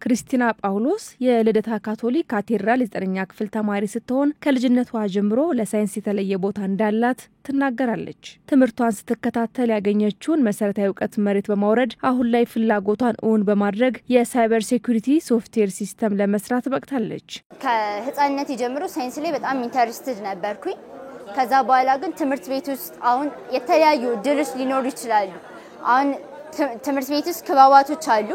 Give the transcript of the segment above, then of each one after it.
ክርስቲና ጳውሎስ የልደታ ካቶሊክ ካቴድራል 9ኛ ክፍል ተማሪ ስትሆን ከልጅነቷ ጀምሮ ለሳይንስ የተለየ ቦታ እንዳላት ትናገራለች። ትምህርቷን ስትከታተል ያገኘችውን መሰረታዊ ዕውቀት መሬት በማውረድ አሁን ላይ ፍላጎቷን እውን በማድረግ የሳይበር ሴኩሪቲ ሶፍትዌር ሲስተም ለመስራት በቅታለች። ከህፃንነት ጀምሮ ሳይንስ ላይ በጣም ኢንተረስትድ ነበርኩኝ። ከዛ በኋላ ግን ትምህርት ቤት ውስጥ አሁን የተለያዩ ድርሽ ሊኖሩ ይችላሉ። አሁን ትምህርት ቤት ውስጥ ክበባቶች አሉ።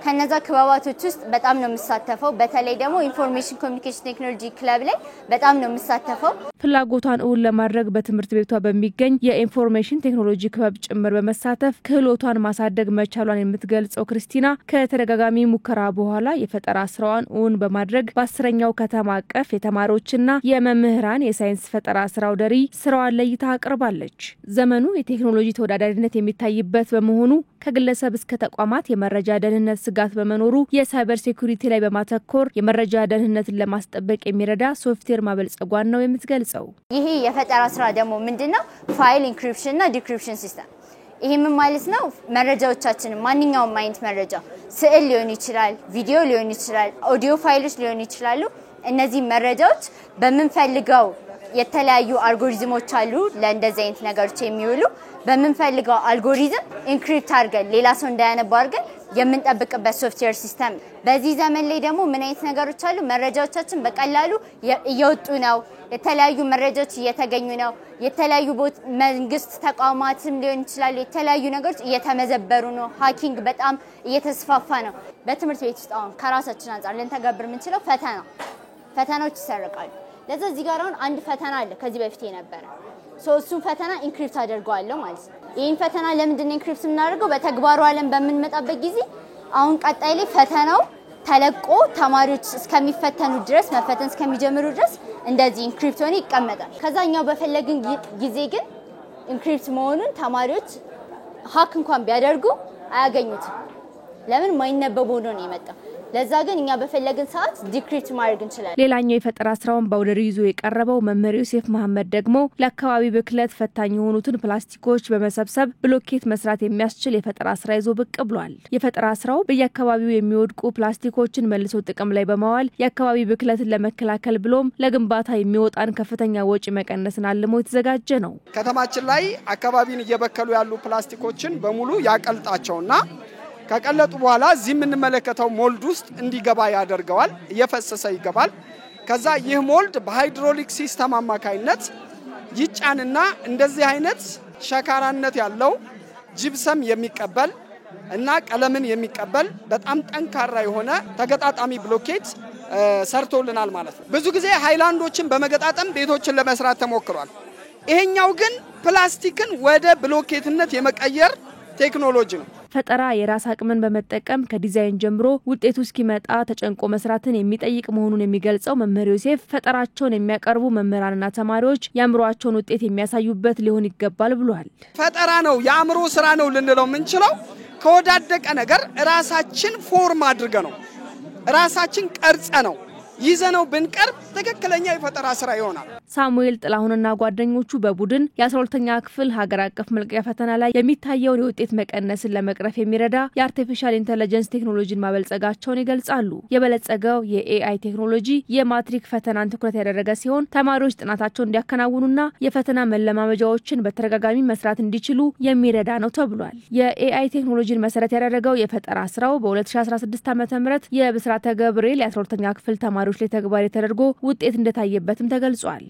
ከነዛ ክበባቶች ውስጥ በጣም ነው የምሳተፈው። በተለይ ደግሞ ኢንፎርሜሽን ኮሚኒኬሽን ቴክኖሎጂ ክለብ ላይ በጣም ነው የምሳተፈው። ፍላጎቷን እውን ለማድረግ በትምህርት ቤቷ በሚገኝ የኢንፎርሜሽን ቴክኖሎጂ ክለብ ጭምር በመሳተፍ ክህሎቷን ማሳደግ መቻሏን የምትገልጸው ክርስቲና ከተደጋጋሚ ሙከራ በኋላ የፈጠራ ስራዋን እውን በማድረግ በ10ኛው ከተማ አቀፍ የተማሪዎችና የመምህራን የሳይንስ ፈጠራ ስራው ደሪ ስራዋን ለይታ አቅርባለች። ዘመኑ የቴክኖሎጂ ተወዳዳሪነት የሚታይበት በመሆኑ ከግለሰብ እስከ ተቋማት የመረጃ ደህንነት ስጋት በመኖሩ የሳይበር ሴኩሪቲ ላይ በማተኮር የመረጃ ደህንነትን ለማስጠበቅ የሚረዳ ሶፍትዌር ማበልጸጓን ነው የምትገልጸው። ይሄ የፈጠራ ስራ ደግሞ ምንድነው? ፋይል ኢንክሪፕሽን እና ዲክሪፕሽን ሲስተም። ይሄ ምን ማለት ነው? መረጃዎቻችን ማንኛውም አይነት መረጃ ስዕል ሊሆን ይችላል፣ ቪዲዮ ሊሆን ይችላል፣ ኦዲዮ ፋይሎች ሊሆን ይችላሉ። እነዚህ መረጃዎች በመንፈልገው የተለያዩ አልጎሪዝሞች አሉ ለእንደዚህ አይነት ነገሮች የሚውሉ በመንፈልገው አልጎሪዝም ኢንክሪፕት አድርገን ሌላ ሰው እንዳያነባው አድርገን የምንጠብቅበት ሶፍትዌር ሲስተም። በዚህ ዘመን ላይ ደግሞ ምን አይነት ነገሮች አሉ? መረጃዎቻችን በቀላሉ እየወጡ ነው። የተለያዩ መረጃዎች እየተገኙ ነው። የተለያዩ መንግስት ተቋማትም ሊሆን ይችላል የተለያዩ ነገሮች እየተመዘበሩ ነው። ሃኪንግ በጣም እየተስፋፋ ነው። በትምህርት ቤት ውስጥ አሁን ከራሳችን አንፃር ልንተገብር የምንችለው ፈተናዎች ይሰረቃሉ። ለዛ እዚህ ጋር አሁን አንድ ፈተና አለ ከዚህ በፊት የነበረ እሱን ፈተና ኢንክሪፕት አድርገዋለሁ ማለት ነው። ይሄን ፈተና ለምንድን ነው ኢንክሪፕት የምናደርገው? በተግባሩ ዓለም በምንመጣበት ጊዜ አሁን ቀጣይ ላይ ፈተናው ተለቆ ተማሪዎች እስከሚፈተኑ ድረስ መፈተን እስከሚጀምሩ ድረስ እንደዚህ ኢንክሪፕት ሆኖ ይቀመጣል። ከዛኛው በፈለግን ጊዜ ግን ኢንክሪፕት መሆኑን ተማሪዎች ሃክ እንኳን ቢያደርጉ አያገኙትም። ለምን? ማይነበብ ሆኖ ነው የመጣው። ለዛ ግን እኛ በፈለግን ሰዓት ዲክሪፕት ማድረግ እንችላለን። ሌላኛው የፈጠራ ስራውን ባውደሪ ይዞ የቀረበው መምህር ዮሴፍ መሐመድ ደግሞ ለአካባቢ ብክለት ፈታኝ የሆኑትን ፕላስቲኮች በመሰብሰብ ብሎኬት መስራት የሚያስችል የፈጠራ ስራ ይዞ ብቅ ብሏል። የፈጠራ ስራው በየአካባቢው የሚወድቁ ፕላስቲኮችን መልሶ ጥቅም ላይ በማዋል የአካባቢ ብክለትን ለመከላከል ብሎም ለግንባታ የሚወጣን ከፍተኛ ወጪ መቀነስን አልሞ የተዘጋጀ ነው። ከተማችን ላይ አካባቢን እየበከሉ ያሉ ፕላስቲኮችን በሙሉ ያቀልጣቸውና ከቀለጡ በኋላ እዚህ የምንመለከተው ሞልድ ውስጥ እንዲገባ ያደርገዋል። እየፈሰሰ ይገባል። ከዛ ይህ ሞልድ በሃይድሮሊክ ሲስተም አማካይነት ይጫንና እንደዚህ አይነት ሸካራነት ያለው ጂፕሰም የሚቀበል እና ቀለምን የሚቀበል በጣም ጠንካራ የሆነ ተገጣጣሚ ብሎኬት ሰርቶልናል ማለት ነው። ብዙ ጊዜ ሃይላንዶችን በመገጣጠም ቤቶችን ለመስራት ተሞክሯል። ይሄኛው ግን ፕላስቲክን ወደ ብሎኬትነት የመቀየር ቴክኖሎጂ ነው። ፈጠራ የራስ አቅምን በመጠቀም ከዲዛይን ጀምሮ ውጤቱ እስኪመጣ ተጨንቆ መስራትን የሚጠይቅ መሆኑን የሚገልጸው መምህር ዮሴፍ ፈጠራቸውን የሚያቀርቡ መምህራንና ተማሪዎች ያምሯቸውን ውጤት የሚያሳዩበት ሊሆን ይገባል ብሏል። ፈጠራ ነው ያምሮ ስራ ነው ልንለው ምንችለው ከወዳደቀ ነገር ራሳችን ፎርም አድርገ ነው ራሳችን ቀርጸ ነው ይዘነው ብንቀርብ ትክክለኛ የፈጠራ ስራ ይሆናል። ሳሙኤል ጥላሁንና ጓደኞቹ በቡድን የ12ኛ ክፍል ሀገር አቀፍ መልቀቂያ ፈተና ላይ የሚታየውን የውጤት መቀነስን ለመቅረፍ የሚረዳ የአርቲፊሻል ኢንተለጀንስ ቴክኖሎጂን ማበልጸጋቸውን ይገልጻሉ። የበለጸገው የኤአይ ቴክኖሎጂ የማትሪክ ፈተናን ትኩረት ያደረገ ሲሆን ተማሪዎች ጥናታቸውን እንዲያከናውኑና የፈተና መለማመጃዎችን በተደጋጋሚ መስራት እንዲችሉ የሚረዳ ነው ተብሏል። የኤአይ ቴክኖሎጂን መሰረት ያደረገው የፈጠራ ስራው በ2016 ዓ.ም የብስራተ ገብርኤል የ12ኛ ክፍል ተማሪዎች ላይ ተግባራዊ ተደርጎ ውጤት እንደታየበትም ተገልጿል።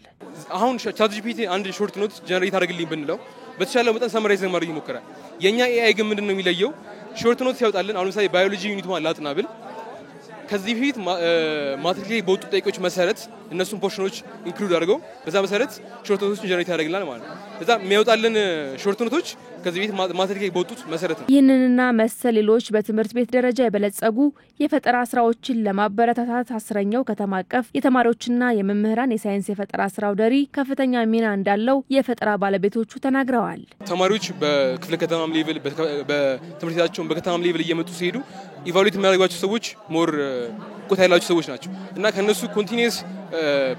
አሁን ChatGPT አንድ ሾርት ኖት ጀነሬት አድርግልኝ ብንለው በተሻለ መጠን ሰመራይዝ ማድረግ ይሞክራል። የኛ ኤአይ ግን ምንድነው የሚለየው? ሾርት ኖት ሲያወጣልን አሁን ለምሳሌ ባዮሎጂ ዩኒት ማለት ላጥና ብል ከዚህ በፊት ማትሪክ ላይ በወጡ ጥያቄዎች መሰረት እነሱን ፖርሽኖች ኢንክሉድ አድርገው በዛ መሰረት ሾርት ኖቶችን ጀነሬት ያደርግልናል ማለት ነው። በዛ የሚያወጣልን ሾርት ኖቶች ከዚህ በፊት ማትሪክ ላይ በወጡት መሰረት ነው። ይህንንና መሰል ሌሎች በትምህርት ቤት ደረጃ የበለጸጉ የፈጠራ ስራዎችን ለማበረታታት 10ኛው ከተማ አቀፍ የተማሪዎችና የመምህራን የሳይንስ የፈጠራ ስራው ደሪ ከፍተኛ ሚና እንዳለው የፈጠራ ባለቤቶቹ ተናግረዋል። ተማሪዎች በክፍለ ከተማም ሌቭል በትምህርት ቤታቸው በከተማም ሌቭል እየመጡ ሲሄዱ ኢቫሉዌት የሚያደርጓቸው ሰዎች ሞር ቁጣ ያላቸው ሰዎች ናቸው እና ከነሱ ኮንቲኒየስ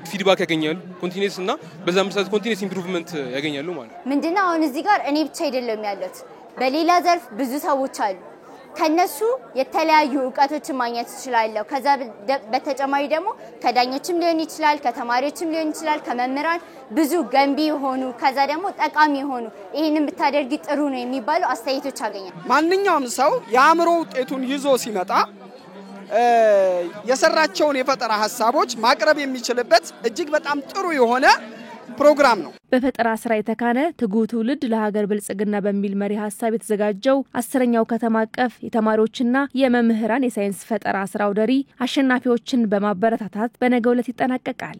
ፊድባክ ያገኛሉ ኮንቲኒየስ እና በዛ መሰረት ኮንቲኒየስ ኢምፕሩቭመንት ያገኛሉ ማለት ምንድነው? አሁን እዚህ ጋር እኔ ብቻ አይደለም ያለሁት በሌላ ዘርፍ ብዙ ሰዎች አሉ። ከነሱ የተለያዩ ዕውቀቶችን ማግኘት ይችላል ከዛ በተጨማሪ ደግሞ ከዳኞችም ሊሆን ይችላል ከተማሪዎችም ሊሆን ይችላል ከመምህራን ብዙ ገንቢ ሆኑ ከዛ ደግሞ ጠቃሚ ሆኑ ይሄንን ብታደርጊ ጥሩ ነው የሚባሉ አስተያየቶች አገኛለሁ ማንኛውም ሰው የአእምሮ ውጤቱን ይዞ ሲመጣ የሰራቸውን የፈጠራ ሐሳቦች ማቅረብ የሚችልበት እጅግ በጣም ጥሩ የሆነ ፕሮግራም ነው በፈጠራ ስራ የተካነ ትጉህ ትውልድ ለሀገር ብልጽግና በሚል መሪ ሐሳብ የተዘጋጀው 10ኛው ከተማ አቀፍ የተማሪዎችና የመምህራን የሳይንስ ፈጠራ ስራ አውደ ርዕይ አሸናፊዎችን በማበረታታት በነገው ዕለት ይጠናቀቃል